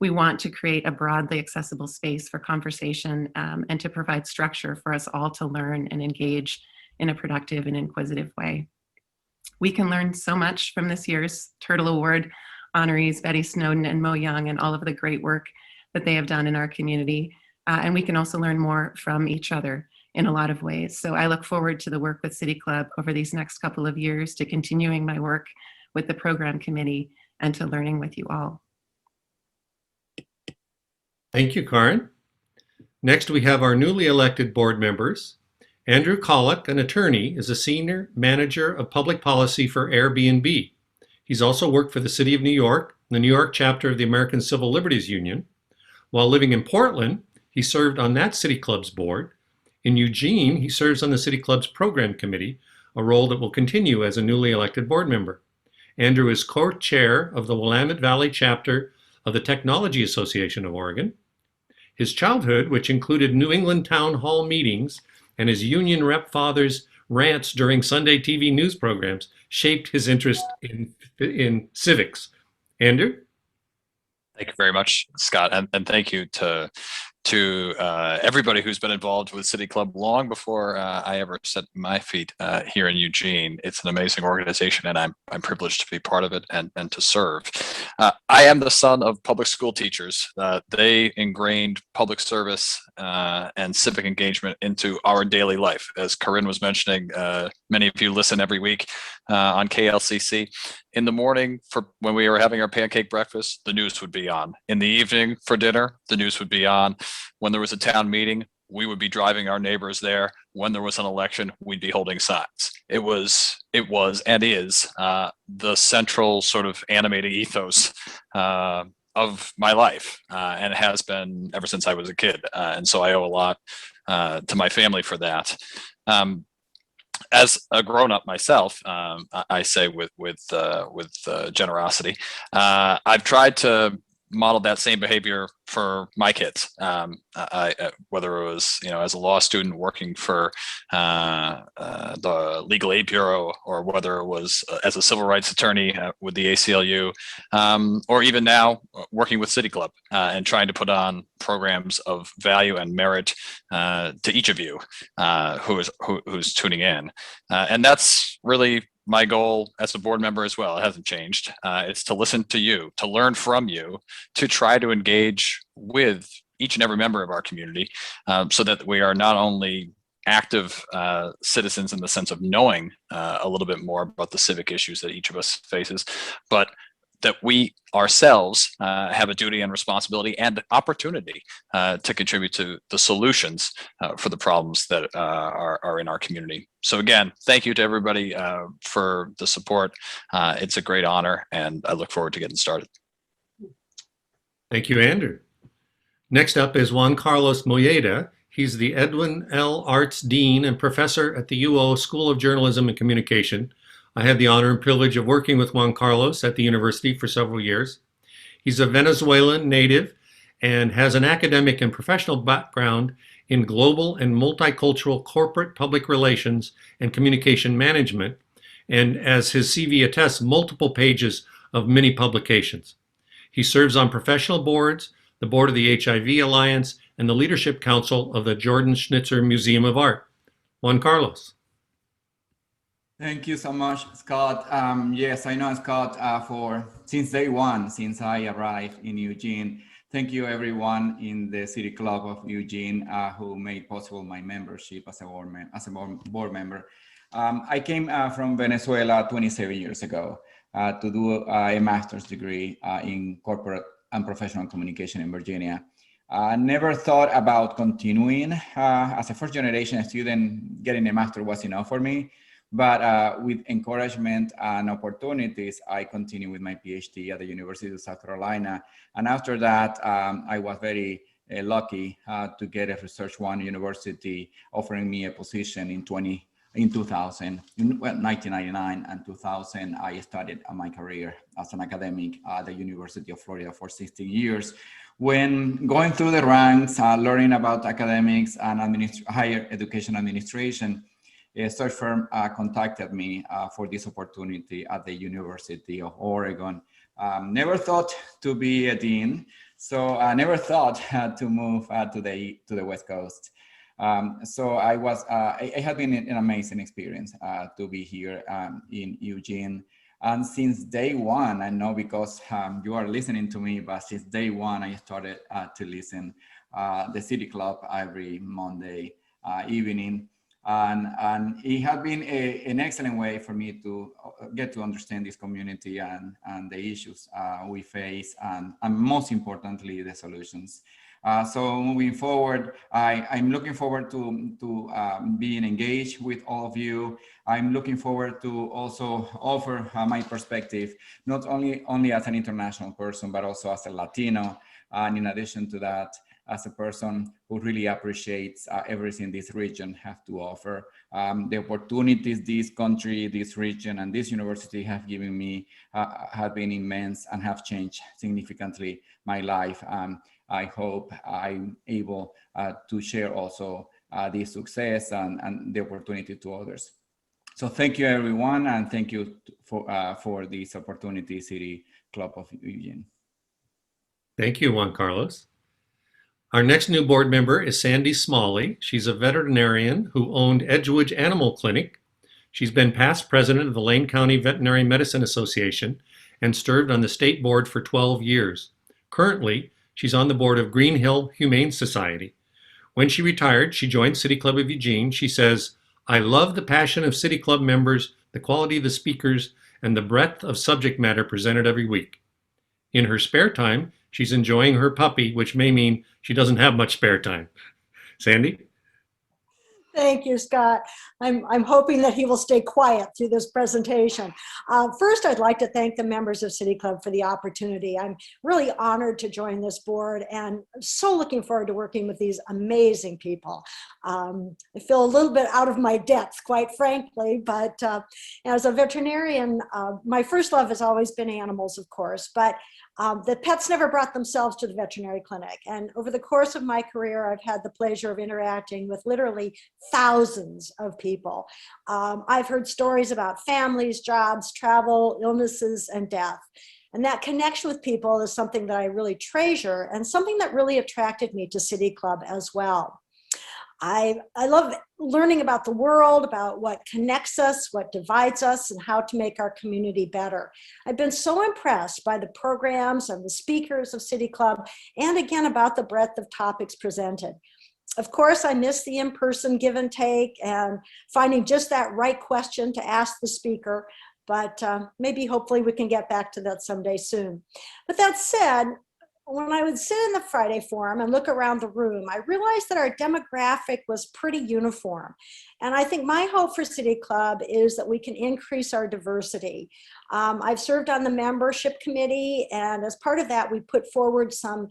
We want to create a broadly accessible space for conversation and to provide structure for us all to learn and engage in a productive and inquisitive way. We can learn so much from this year's Turtle Award honorees, Betty Snowden and Mo Young, and all of the great work that they have done in our community. And we can also learn more from each other in a lot of ways. So I look forward to the work with City Club over these next couple of years, to continuing my work with the program committee and to learning with you all. Thank you, Karen. Next, we have our newly elected board members. Andrew Colic, an attorney, is a senior manager of public policy for Airbnb. He's also worked for the City of New York, the New York chapter of the American Civil Liberties Union. While living in Portland, he served on that City Club's board. In Eugene, he serves on the City Club's program committee, a role that will continue as a newly elected board member. Andrew is co-chair of the Willamette Valley chapter of the Technology Association of Oregon. His childhood, which included New England town hall meetings and his union rep father's rants during Sunday TV news programs, shaped his interest in civics. Andrew? Thank you very much, Scott, and thank you to everybody who's been involved with City Club long before I ever set my feet here in Eugene. It's an amazing organization, and I'm privileged to be part of it and to serve. I am the son of public school teachers. They ingrained public service and civic engagement into our daily life. As Corinne was mentioning, many of you listen every week on KLCC. In the morning, for when we were having our pancake breakfast, the news would be on. In the evening for dinner, the news would be on. When there was a town meeting, we would be driving our neighbors there. When there was an election, we'd be holding signs. It was and is the central sort of animating ethos of my life, and it has been ever since I was a kid. And so I owe a lot to my family for that. As a grown-up myself, I say with generosity, I've tried to model that same behavior for my kids. Whether it was, as a law student working for the Legal Aid Bureau, or whether it was as a civil rights attorney with the ACLU, or even now working with City Club and trying to put on programs of value and merit to each of you who's tuning in. And that's really my goal as a board member as well. It hasn't changed. It's to listen to you, to learn from you, to try to engage with each and every member of our community, so that we are not only active citizens in the sense of knowing a little bit more about the civic issues that each of us faces, but that we ourselves have a duty and responsibility and opportunity to contribute to the solutions for the problems that are in our community. So again, thank you to everybody for the support. It's a great honor, and I look forward to getting started. Thank you, Andrew. Next up is Juan Carlos Moyeta. He's the Edwin L. Arts Dean and Professor at the UO School of Journalism and Communication. I had the honor and privilege of working with Juan Carlos at the university for several years. He's a Venezuelan native and has an academic and professional background in global and multicultural corporate public relations and communication management, and as his CV attests, multiple pages of many publications. He serves on professional boards, the board of the HIV Alliance, and the Leadership Council of the Jordan Schnitzer Museum of Art. Juan Carlos. Thank you so much, Scott. Yes, I know Scott since day one, since I arrived in Eugene. Thank you everyone in the City Club of Eugene who made possible my membership as a board member. I came from Venezuela 27 years ago to do a master's degree in corporate and professional communication in Virginia. Never thought about continuing. As a first generation student, getting a master was enough for me. But with encouragement and opportunities, I continued with my PhD at the University of South Carolina. And after that, I was very lucky to get a Research One university offering me a position in 1999 and 2000. I started my career as an academic at the University of Florida for 16 years. When going through the ranks, learning about academics and higher education administration, a search firm contacted me for this opportunity at the University of Oregon. Never thought to be a dean, so I never thought to move to the West Coast. So it had been an amazing experience to be here in Eugene. And since day one, I know because you are listening to me, but since day one, I started to listen the City Club every Monday evening. And it had been an excellent way for me to get to understand this community and the issues we face, and most importantly, the solutions. So moving forward, I'm looking forward to being engaged with all of you. I'm looking forward to also offer my perspective, not only as an international person, but also as a Latino. And in addition to that, as a person who really appreciates everything this region have to offer. The opportunities this country, this region, and this university have given me have been immense and have changed significantly my life. I hope I'm able to share also this success and the opportunity to others. So thank you everyone, and thank you for this opportunity, City Club of Eugene. Thank you, Juan Carlos. Our next new board member is Sandy Smalley. She's a veterinarian who owned Edgewood Animal Clinic. She's been past president of the Lane County Veterinary Medicine Association and served on the state board for 12 years. Currently, she's on the board of Green Hill Humane Society. When she retired, she joined City Club of Eugene. She says, "I love the passion of City Club members, the quality of the speakers, and the breadth of subject matter presented every week." In her spare time, she's enjoying her puppy, which may mean she doesn't have much spare time. Sandy? Thank you, Scott. I'm hoping that he will stay quiet through this presentation. First, I'd like to thank the members of City Club for the opportunity. I'm really honored to join this board, and I'm so looking forward to working with these amazing people. I feel a little bit out of my depth, quite frankly, but as a veterinarian, my first love has always been animals, of course, but the pets never brought themselves to the veterinary clinic. And over the course of my career, I've had the pleasure of interacting with literally thousands of people. I've heard stories about families, jobs, travel, illnesses, and death. And that connection with people is something that I really treasure, and something that really attracted me to City Club as well. I love learning about the world, about what connects us, what divides us, and how to make our community better. I've been so impressed by the programs and the speakers of City Club, and again, about the breadth of topics presented. Of course, I miss the in-person give and take and finding just that right question to ask the speaker, but maybe hopefully we can get back to that someday soon. But that said, when I would sit in the Friday forum and look around the room, I realized that our demographic was pretty uniform. And I think my hope for City Club is that we can increase our diversity. I've served on the membership committee, and as part of that, we put forward some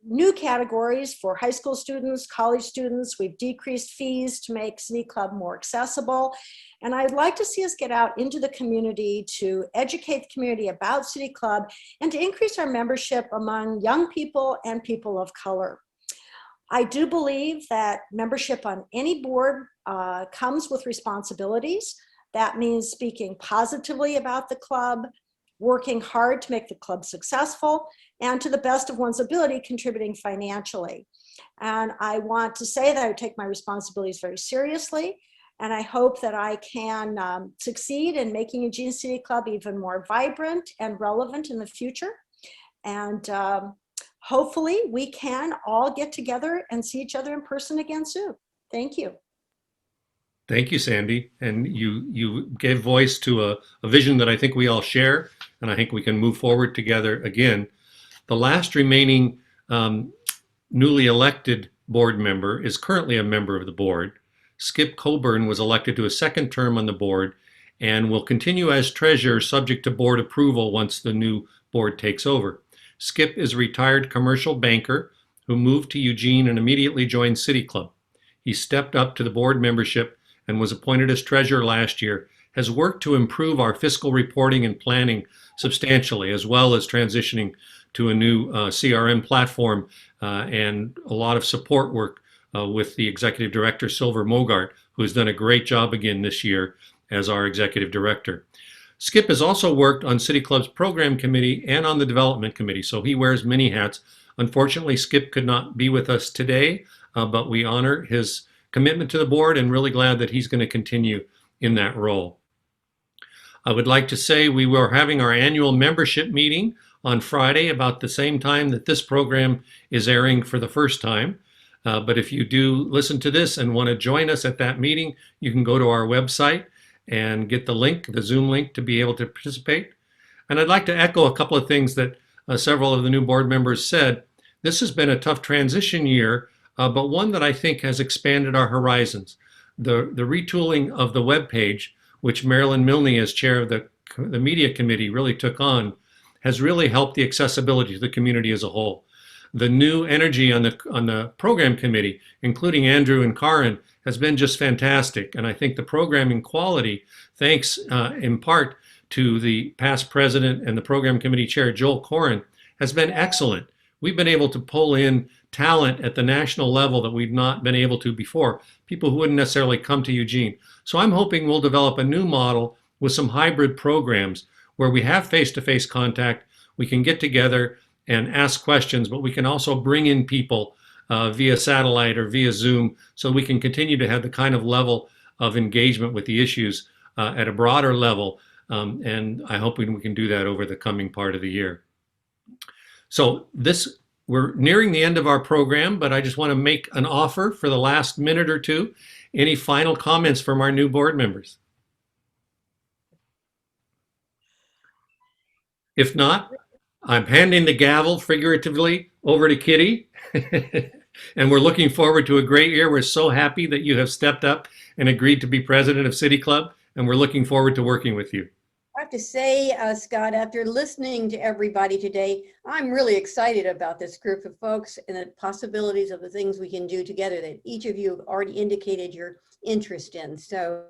new categories for high school students, college students. We've decreased fees to make City Club more accessible. And I'd like to see us get out into the community to educate the community about City Club and to increase our membership among young people and people of color. I do believe that membership on any board comes with responsibilities. That means speaking positively about the club, working hard to make the club successful, and to the best of one's ability, contributing financially. And I want to say that I take my responsibilities very seriously. And I hope that I can succeed in making Eugene City Club even more vibrant and relevant in the future. And hopefully we can all get together and see each other in person again soon. Thank you. Thank you, Sandy. And you gave voice to a vision that I think we all share, and I think we can move forward together again. The last remaining newly elected board member is currently a member of the board. Skip Coburn was elected to a second term on the board and will continue as treasurer subject to board approval once the new board takes over. Skip is a retired commercial banker who moved to Eugene and immediately joined City Club. He stepped up to the board membership and was appointed as treasurer last year, has worked to improve our fiscal reporting and planning substantially, as well as transitioning to a new CRM platform and a lot of support work with the executive director, Silver Mogart, who has done a great job again this year as our executive director. Skip has also worked on City Club's program committee and on the development committee, so he wears many hats. Unfortunately, Skip could not be with us today, but we honor his commitment to the board and really glad that he's going to continue in that role. I would like to say we were having our annual membership meeting on Friday about the same time that this program is airing for the first time. But if you do listen to this and want to join us at that meeting, you can go to our website and get the link, the Zoom link, to be able to participate. And I'd like to echo a couple of things that several of the new board members said. This has been a tough transition year, but one that I think has expanded our horizons. The retooling of the webpage, which Marilyn Milne, as chair of the media committee, really took on, has really helped the accessibility to the community as a whole. The new energy on the program committee, including Andrew and Karin, has been just fantastic. And I think the programming quality, thanks in part to the past president and the program committee chair, Joel Corin, has been excellent. We've been able to pull in talent at the national level that we've not been able to before, people who wouldn't necessarily come to Eugene. So I'm hoping we'll develop a new model with some hybrid programs where we have face-to-face contact, we can get together and ask questions, but we can also bring in people via satellite or via Zoom so we can continue to have the kind of level of engagement with the issues at a broader level. And I hope we can do that over the coming part of the year. So we're nearing the end of our program, but I just want to make an offer for the last minute or two. Any final comments from our new board members? If not, I'm handing the gavel figuratively over to Kitty. And we're looking forward to a great year. We're so happy that you have stepped up and agreed to be president of City Club, and we're looking forward to working with you. I have to say, Scott, after listening to everybody today, I'm really excited about this group of folks and the possibilities of the things we can do together that each of you have already indicated your interest in. So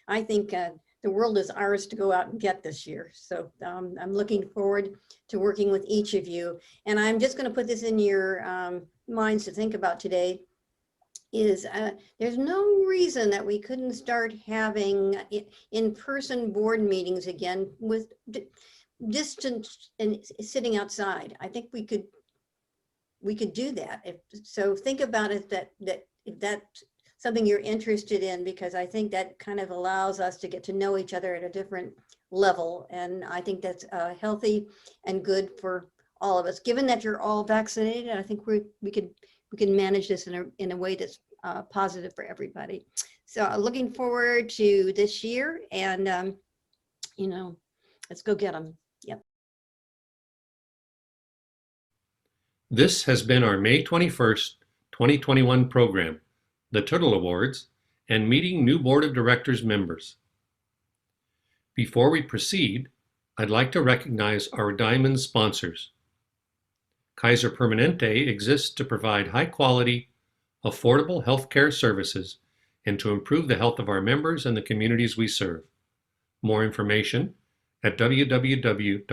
I think the world is ours to go out and get this year. So I'm looking forward to working with each of you. And I'm just going to put this in your minds to think about today. Is there's no reason that we couldn't start having in-person board meetings again with distance and sitting outside. I think we could do that. So think about it, if that's something you're interested in, because I think that kind of allows us to get to know each other at a different level. And I think that's healthy and good for all of us. Given that you're all vaccinated, I think we could we can manage this in a way that's positive for everybody. So looking forward to this year, and you know, let's go get them. Yep. This has been our May 21st, 2021 program, the Turtle Awards, and meeting new Board of Directors members. Before we proceed, I'd like to recognize our Diamond sponsors. Kaiser Permanente exists to provide high-quality, affordable healthcare services and to improve the health of our members and the communities we serve. More information at www.kp.org.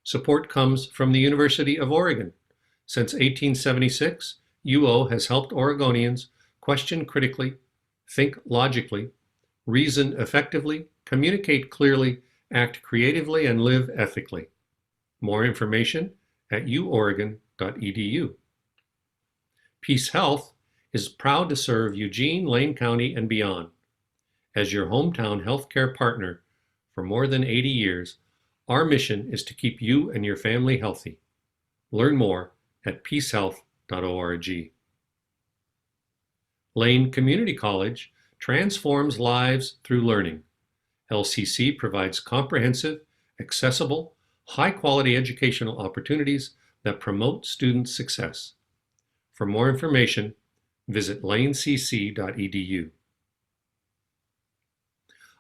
Support comes from the University of Oregon. Since 1876, UO has helped Oregonians question critically, think logically, reason effectively, communicate clearly, act creatively, and live ethically. More information at uoregon.edu. Peace Health is proud to serve Eugene, Lane County, and beyond. As your hometown healthcare partner for more than 80 years, our mission is to keep you and your family healthy. Learn more at peacehealth.org. Lane Community College transforms lives through learning. LCC provides comprehensive, accessible, high-quality educational opportunities that promote student success. For more information, visit lanecc.edu.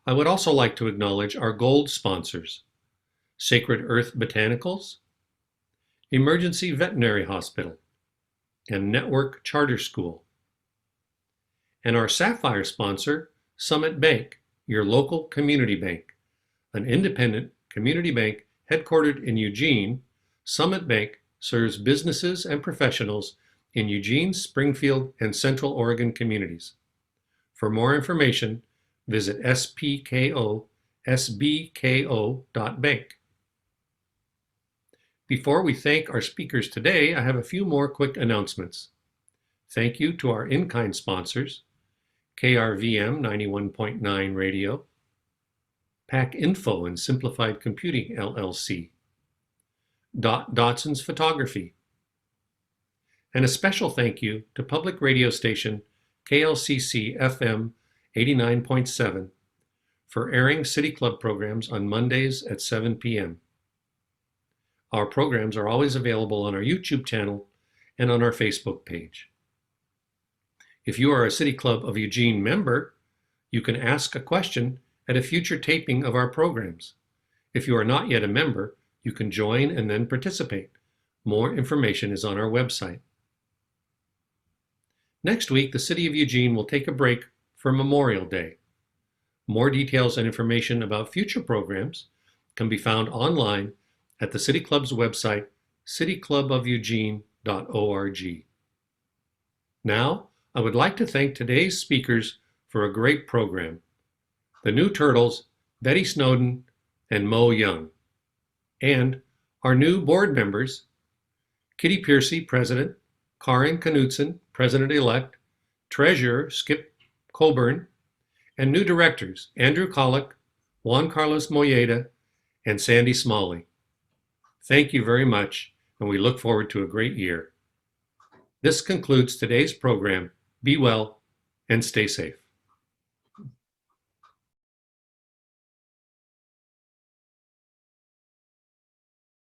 I would also like to acknowledge our gold sponsors: Sacred Earth Botanicals, Emergency Veterinary Hospital, and Network Charter School. And our Sapphire sponsor, Summit Bank, your local community bank. An independent community bank headquartered in Eugene, Summit Bank serves businesses and professionals in Eugene, Springfield, and Central Oregon communities. For more information, visit spkosbko.bank. Before we thank our speakers today, I have a few more quick announcements. Thank you to our in-kind sponsors: KRVM 91.9 Radio, Pack Info and Simplified Computing LLC, Dotson's Photography, and a special thank you to public radio station KLCC FM 89.7 for airing City Club programs on Mondays at 7 p.m. Our programs are always available on our YouTube channel and on our Facebook page. If you are a City Club of Eugene member, you can ask a question at a future taping of our programs. If you are not yet a member, you can join and then participate. More information is on our website. Next week, the City of Eugene will take a break for Memorial Day. More details and information about future programs can be found online at the City Club's website, cityclubofelugene.org. Now, I would like to thank today's speakers for a great program: the new Turtles, Betty Snowden and Mo Young, and our new board members, Kitty Piercy, President, Karin Knudsen, President-elect, Treasurer Skip Coburn, and new directors, Andrew Colic, Juan Carlos Moyeta, and Sandy Smalley. Thank you very much, and we look forward to a great year. This concludes today's program. Be well and stay safe.